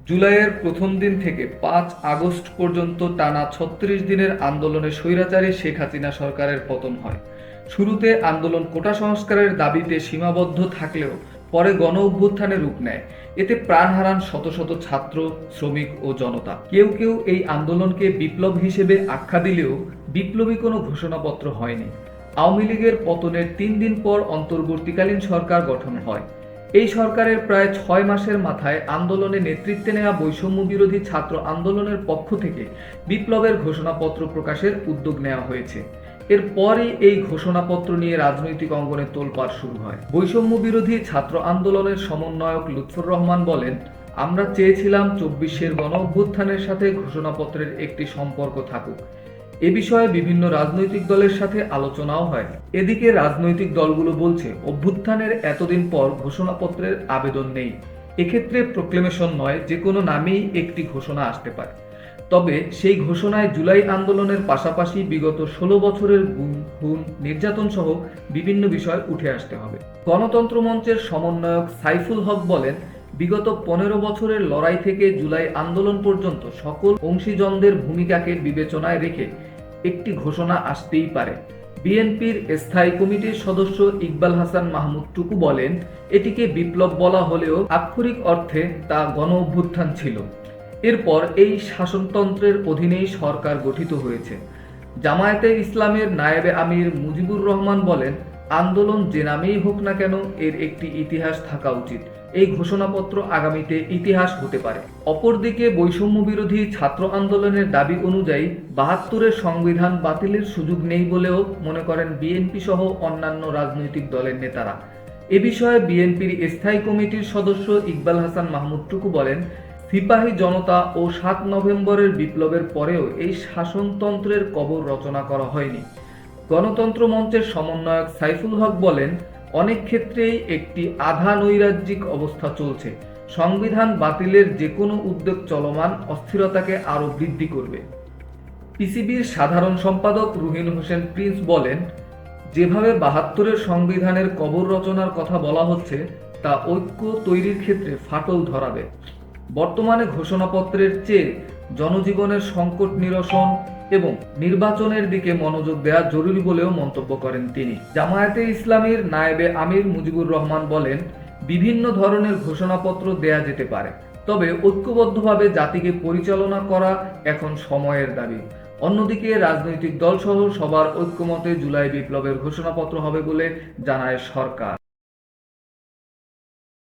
জুলাইয়ের প্রথম দিন থেকে ৫ আগস্ট পর্যন্ত টানা ৩৬ দিনের আন্দোলনে স্বৈরাচারী শেখ হাসিনা সরকারের পতন হয়। শুরুতে আন্দোলন কোটা সংস্কারের দাবিতে সীমাবদ্ধ থাকলেও পরে গণ অভ্যুত্থানে রূপ নেয়। এতে প্রাণ হারান শত শত ছাত্র, শ্রমিক ও জনতা। কেউ কেউ এই আন্দোলনকে বিপ্লব হিসেবে আখ্যা দিলেও বিপ্লবী কোনো ঘোষণাপত্র হয়নি। আওয়ামী লীগের পতনের ৩ দিন পর অন্তর্বর্তীকালীন সরকার গঠন হয়। এই সরকারের প্রায় ৬ মাসের মাথায় আন্দোলনে নেতৃত্বে নেওয়া বৈষম্য বিরোধী ছাত্র আন্দোলনের পক্ষ থেকে বিপ্লবের ঘোষণাপত্র প্রকাশের উদ্যোগ নেওয়া হয়েছে। এরপরই এই ঘোষণাপত্র নিয়ে রাজনৈতিক অঙ্গনে তোলপাড় শুরু হয়। বৈষম্য বিরোধী ছাত্র আন্দোলনের সমন্বয়ক লুৎফর রহমান বলেন, আমরা চেয়েছিলাম ২৪শের গণ অভ্যুত্থানের সাথে ঘোষণাপত্রের একটি সম্পর্ক থাকুক। এ বিষয়ে বিভিন্ন রাজনৈতিক দলের সাথে আলোচনাও হয়। এদিকে রাজনৈতিক দলগুলো বলছে, অভ্যুত্থানের এতদিন পর ঘোষণাপত্রের আবেদন নেই। এক্ষেত্রে প্রোক্লেমেশন নয়, যে কোনো নামেই একটি ঘোষণা আসতে পারে। তবে সেই ঘোষণায় জুলাই আন্দোলনের পাশাপাশি বিগত ১৬ বছরের গুম, খুন, নির্যাতন সহ বিভিন্ন বিষয় উঠে আসতে হবে। গণতন্ত্র মঞ্চের সমন্বয়ক সাইফুল হক বলেন, বিগত ১৫ বছরের লড়াই থেকে জুলাই আন্দোলন পর্যন্ত সকল অংশীজনদের ভূমিকাকে বিবেচনায় রেখে একটি ঘোষণা আসতেই পারে। বিএনপির স্থায়ী কমিটির সদস্য ইকবাল হাসান মাহমুদ টুকু বলেন, এটিকে বিপ্লব বলা হলেও আক্ষরিক অর্থে তা গণ অভ্যুত্থান ছিল। এরপর এই শাসনতন্ত্রের অধীনেই সরকার গঠিত হয়েছে। জামায়াতে ইসলামের নায়েবে আমির মুজিবুর রহমান বলেন, আন্দোলন যে নামেই হোক না কেন এর একটি ইতিহাস থাকা উচিত। এই ঘোষণাপত্র আগামীতে ইতিহাস হতে পারে। অপরদিকে বৈষম্য বিরোধী ছাত্র আন্দোলনের দাবি অনুযায়ী ৭২-এর সংবিধান বাতিলের সুযোগ নেই বলেও মনে করেন বিএনপি সহ অন্যান্য রাজনৈতিক দলের নেতারা। এ বিষয়ে বিএনপির স্থায়ী কমিটির সদস্য ইকবাল হাসান মাহমুদ টুকু বলেন, সিপাহী জনতা ও ৭ নভেম্বরের বিপ্লবের পরেও এই শাসনতন্ত্রের কবর রচনা করা হয়নি। গণতন্ত্র মঞ্চের সমন্বয়ক সাইফুল হক বলেন, অনেক ক্ষেত্রেই একটি আধা নৈরাজ্যিক অবস্থা চলছে। সংবিধান বাতিলের যে কোনো উদ্যোগ চলমান অস্থিরতাকে আরও বৃদ্ধি করবে। পিসিবির সাধারণ সম্পাদক রুহিন হোসেন প্রিন্স বলেন, যেভাবে ৭২-এর সংবিধানের কবর রচনার কথা বলা হচ্ছে তা ঐক্য তৈরির ক্ষেত্রে ফাটল ধরাবে। বর্তমানে ঘোষণাপত্রের চেয়ে জনজীবনের সংকট নিরসন এবং নির্বাচনের দিকে মনোযোগ দেওয়া জরুরি বলেও মন্তব্য করেন তিনি। জামায়াতে ইসলামীর নায়েবে আমির মুজিবুর রহমান বলেন, বিভিন্ন ধরনের ঘোষণাপত্র দেয়া যেতে পারে, তবে ঐক্যবদ্ধভাবে জাতিকে পরিচালনা করা এখন সময়ের দাবি। অন্যদিকে রাজনৈতিক দলসহ সবার ঐক্যমতে জুলাই বিপ্লবের ঘোষণাপত্র হবে বলে জানায় সরকার।